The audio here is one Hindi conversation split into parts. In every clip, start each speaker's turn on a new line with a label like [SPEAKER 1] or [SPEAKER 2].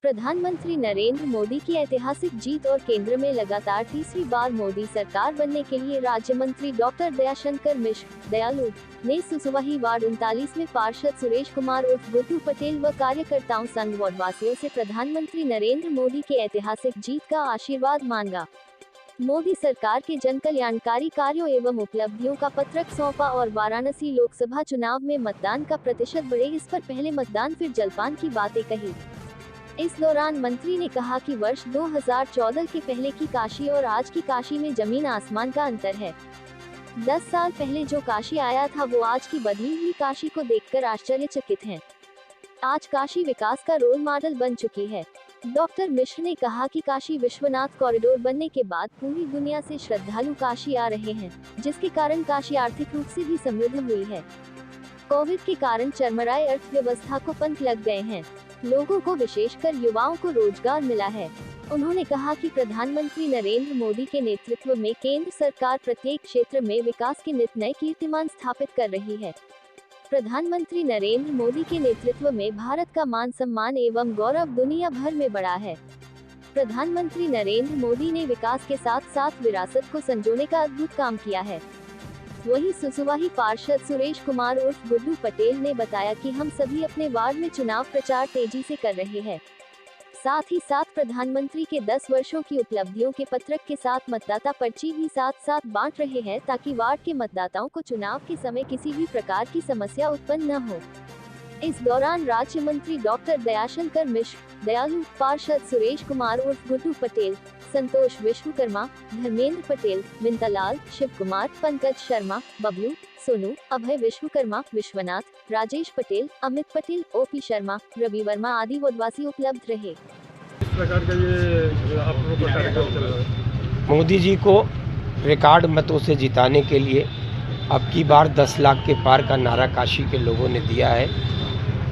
[SPEAKER 1] प्रधानमंत्री नरेंद्र मोदी की ऐतिहासिक जीत और केंद्र में लगातार तीसरी बार मोदी सरकार बनने के लिए राज्य मंत्री डॉक्टर दयाशंकर मिश्र दयालु ने सुसुवाही वार्ड 39 में पार्षद सुरेश कुमार उर्फ गुड्डू पटेल व कार्यकर्ताओं संघ वार्डवासियों से प्रधानमंत्री नरेंद्र मोदी के ऐतिहासिक जीत का आशीर्वाद मांगा। मोदी सरकार के जन कल्याणकारी कार्यों एवं उपलब्धियों का पत्रक सौंपा और वाराणसी लोकसभा चुनाव में मतदान का प्रतिशत बढ़े, इस पर पहले मतदान फिर जलपान की बातें कही। इस दौरान मंत्री ने कहा कि वर्ष 2014 के पहले की काशी और आज की काशी में जमीन आसमान का अंतर है। 10 साल पहले जो काशी आया था वो आज की बदली हुई काशी को देखकर आश्चर्यचकित हैं। आज काशी विकास का रोल मॉडल बन चुकी है। डॉक्टर मिश्र ने कहा कि काशी विश्वनाथ कॉरिडोर बनने के बाद पूरी दुनिया से श्रद्धालु काशी आ रहे हैं, जिसके कारण काशी आर्थिक रूप से भी समृद्ध हुई है। कोविड के कारण चरमराई अर्थव्यवस्था को पंख लग गए हैं। लोगों को, विशेषकर युवाओं को रोजगार मिला है। उन्होंने कहा कि प्रधानमंत्री नरेंद्र मोदी के नेतृत्व में केंद्र सरकार प्रत्येक क्षेत्र में विकास के नित नए कीर्तिमान स्थापित कर रही है। प्रधानमंत्री नरेंद्र मोदी के नेतृत्व में भारत का मान सम्मान एवं गौरव दुनिया भर में बढ़ा है। प्रधानमंत्री नरेंद्र मोदी ने विकास के साथ साथ विरासत को संजोने का अद्भुत काम किया है। वहीं सुसुवाही पार्षद सुरेश कुमार उर्फ गुड्डू पटेल ने बताया कि हम सभी अपने वार्ड में चुनाव प्रचार तेजी से कर रहे हैं। साथ ही साथ प्रधानमंत्री के 10 वर्षों की उपलब्धियों के पत्रक के साथ मतदाता पर्ची भी साथ साथ बांट रहे हैं, ताकि वार्ड के मतदाताओं को चुनाव के समय किसी भी प्रकार की समस्या उत्पन्न न हो। इस दौरान राज्य मंत्री डॉक्टर दयाशंकर मिश्र दयालु, पार्षद सुरेश कुमार उर्फ गुड्डू पटेल, संतोष विश्वकर्मा, धर्मेंद्र पटेल, मिंतालाल, शिव कुमार, पंकज शर्मा, बबलू, सोनू, अभय विश्वकर्मा, विश्वनाथ, राजेश पटेल, अमित पटेल, ओपी शर्मा, रवि वर्मा आदि वार्डवासी उपलब्ध रहे।
[SPEAKER 2] इस प्रकार का ये आपको कार्यक्रम चल रहा है।
[SPEAKER 3] मोदी जी को रिकॉर्ड मतों से जिताने के लिए अब की बार 10 लाख के पार का नारा काशी के लोगों ने दिया है।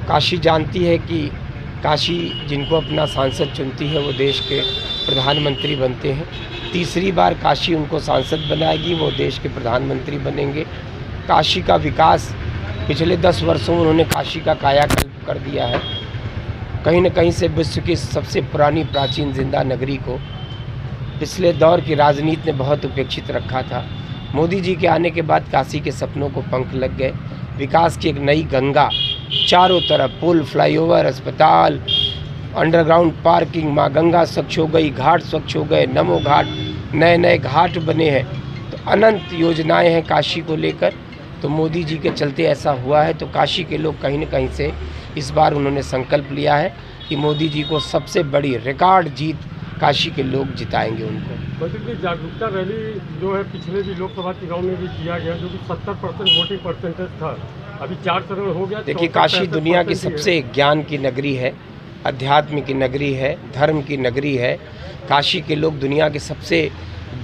[SPEAKER 3] काशी जानती है कि काशी जिनको अपना सांसद चुनती है वो देश के प्रधानमंत्री बनते हैं। तीसरी बार काशी उनको सांसद बनाएगी, वो देश के प्रधानमंत्री बनेंगे। काशी का विकास पिछले 10 वर्षों में उन्होंने काशी का कायाकल्प कर दिया है। कहीं न कहीं से विश्व की सबसे पुरानी प्राचीन जिंदा नगरी को पिछले दौर की राजनीति ने बहुत उपेक्षित रखा था। मोदी जी के आने के बाद काशी के सपनों को पंख लग गए। विकास की एक नई गंगा, चारों तरफ पुल, फ्लाईओवर, अस्पताल, अंडरग्राउंड पार्किंग, माँ गंगा स्वच्छ हो गई, घाट स्वच्छ हो गए, नमो घाट, नए नए घाट बने हैं। तो अनंत योजनाएं हैं काशी को लेकर। तो मोदी जी के चलते ऐसा हुआ है। तो काशी के लोग कहीं न कहीं से इस बार उन्होंने संकल्प लिया है कि मोदी जी को सबसे बड़ी रिकॉर्ड जीत काशी के लोग जिताएंगे उनको।
[SPEAKER 2] मतलब जागरूकता रैली जो है पिछले भी लोकसभा चुनाव में भी किया गया, जो कि 70% वोटिंग परसेंटेज था, अभी 4 चरण हो गया।
[SPEAKER 3] देखिए, काशी दुनिया की सबसे ज्ञान की नगरी है, अध्यात्म की नगरी है, धर्म की नगरी है। काशी के लोग दुनिया के सबसे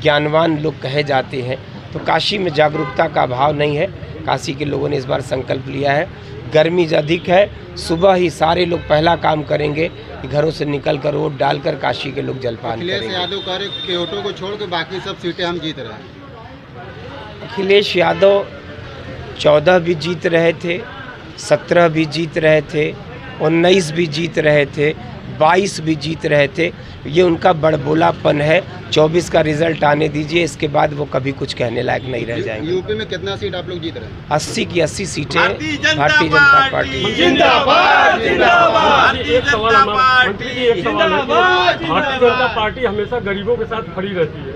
[SPEAKER 3] ज्ञानवान लोग कहे जाते हैं। तो काशी में जागरूकता का अभाव नहीं है। काशी के लोगों ने इस बार संकल्प लिया है। गर्मी अधिक है, सुबह ही सारे लोग पहला काम करेंगे कि घरों से निकलकर वोट डालकर काशी के लोग जलपान करेंगे।
[SPEAKER 4] अखिलेश यादव कार्य क्योटो को छोड़ के बाकी सब सीटें हम जीत रहे हैं।
[SPEAKER 3] अखिलेश यादव 14 भी जीत रहे थे, 17 भी जीत रहे थे, 19 भी जीत रहे थे, 22 भी जीत रहे थे। ये उनका बड़बोलापन है। 24 का रिजल्ट आने दीजिए, इसके बाद वो कभी कुछ कहने लायक नहीं रह जाएंगे।
[SPEAKER 4] यूपी में कितना सीट आप लोग जीत रहे हैं?
[SPEAKER 3] 80 की 80 सीटें भारतीय जनता पार्टी।
[SPEAKER 2] जिंदाबाद जिंदाबाद। एक सवाल हमारा मंत्री जी, एक सवाल है कि भारतीय जनता पार्टी हमेशा गरीबों के साथ खड़ी रहती है,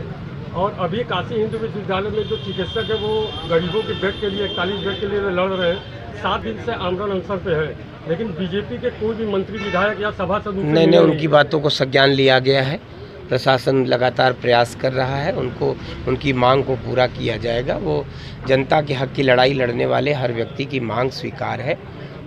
[SPEAKER 2] और अभी काशी हिंदू विश्वविद्यालय में जो चिकित्सक है वो गरीबों के बेड के लिए, 41 बेड के लिए लड़ रहे हैं। 7 दिन से आमरण अनशन पे है, लेकिन बीजेपी के कोई भी मंत्री, विधायक या सभासद
[SPEAKER 3] नहीं, उनकी बातों को संज्ञान लिया गया है। प्रशासन लगातार प्रयास कर रहा है, उनकी मांग को पूरा किया जाएगा। वो जनता के हक की लड़ाई लड़ने वाले हर व्यक्ति की मांग स्वीकार है।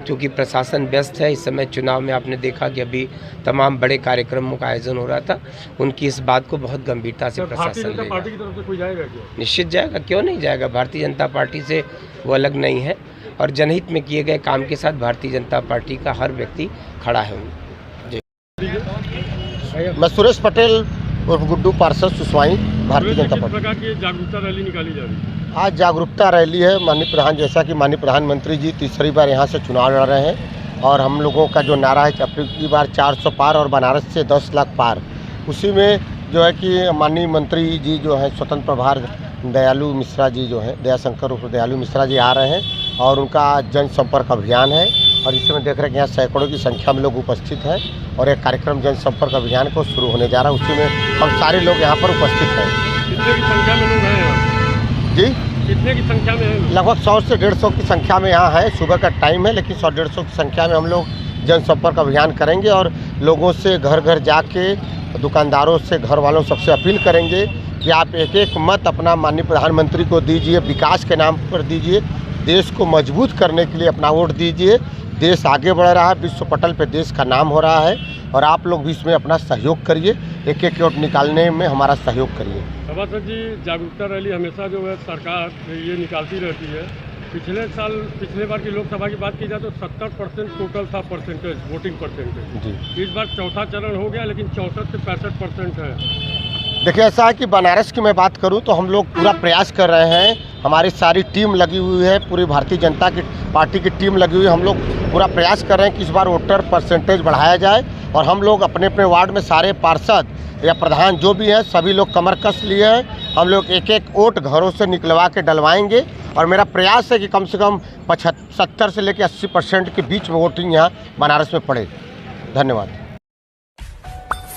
[SPEAKER 3] क्योंकि प्रशासन व्यस्त है इस समय चुनाव में, आपने देखा कि अभी तमाम बड़े कार्यक्रमों का आयोजन हो रहा था। उनकी इस बात को बहुत गंभीरता से प्रशासन लेगा।
[SPEAKER 2] पार्टी की तरफ से कोई जाएगा क्या?
[SPEAKER 3] निश्चित जाएगा, क्यों नहीं जाएगा। भारतीय जनता पार्टी से वो अलग नहीं है, और जनहित में किए गए काम के साथ भारतीय जनता पार्टी का हर व्यक्ति खड़ा है।
[SPEAKER 5] मैं सुरेश पटेल और गुड्डू पार्षद सुसवाई, भारतीय जनता पार्टी।
[SPEAKER 2] प्रकार की जागरूकता रैली निकाली जा रही है।
[SPEAKER 5] आज जागरूकता रैली है। माननीय प्रधान, जैसा कि माननीय प्रधानमंत्री जी तीसरी बार यहाँ से चुनाव लड़ रहे हैं, और हम लोगों का जो नारा है कि अब की बार 400 पार और बनारस से 10 लाख पार, उसी में जो है कि माननीय मंत्री जी जो है स्वतंत्र प्रभार दयालु मिश्रा जी जो है, दयाशंकर उर्फ दयालु मिश्रा जी आ रहे हैं और उनका जनसंपर्क अभियान है। और इस समय देख रहे हैं कि यहाँ सैकड़ों की संख्या में लोग उपस्थित हैं और एक कार्यक्रम जनसंपर्क अभियान को शुरू होने जा रहा है, उसी में हम सारे लोग यहाँ पर उपस्थित हैं।
[SPEAKER 2] कितने की संख्या में लोग हैं यहाँ?
[SPEAKER 5] जी,
[SPEAKER 2] कितने की संख्या में हैं?
[SPEAKER 5] लगभग 100 से 150 की संख्या में यहाँ है। सुबह का टाइम है, लेकिन 100-150 की संख्या में हम लोग जनसंपर्क अभियान करेंगे और लोगों से घर घर जाके, दुकानदारों से, घर वालों सबसे अपील करेंगे कि आप एक एक मत अपना माननीय प्रधानमंत्री को दीजिए, विकास के नाम पर दीजिए, देश को मजबूत करने के लिए अपना वोट दीजिए। देश आगे बढ़ रहा है, विश्व पटल पे देश का नाम हो रहा है और आप लोग भी इसमें अपना सहयोग करिए, एक एक वोट निकालने में हमारा सहयोग करिए।
[SPEAKER 2] सभासद जी, जागरूकता रैली हमेशा जो है सरकार ये निकालती रहती है। पिछले बार की लोकसभा की बात की जाए तो 70% टोटल था परसेंटेज, वोटिंग परसेंटेज
[SPEAKER 5] जी,
[SPEAKER 2] इस बार चौथा चरण हो गया, लेकिन 64 से 65% है।
[SPEAKER 5] देखिए, ऐसा है कि बनारस की मैं बात करूं तो हम लोग पूरा प्रयास कर रहे हैं, हमारी सारी टीम लगी हुई है, पूरी भारतीय जनता की पार्टी की टीम लगी हुई है। हम लोग पूरा प्रयास कर रहे हैं कि इस बार वोटर परसेंटेज बढ़ाया जाए और हम लोग अपने अपने वार्ड में सारे पार्षद या प्रधान जो भी हैं सभी लोग कमर कस लिए हैं। हम लोग एक एक वोट घरों से निकलवा के डलवाएंगे और मेरा प्रयास है कि कम से कम 70 से लेकर 80% के बीच में वोटिंग यहाँ बनारस में पड़े। धन्यवाद।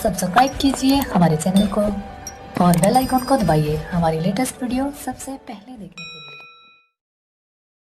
[SPEAKER 6] सब्सक्राइब कीजिए हमारे चैनल को और बेल आइकॉन को दबाइए हमारी लेटेस्ट वीडियो सबसे पहले देखने के लिए।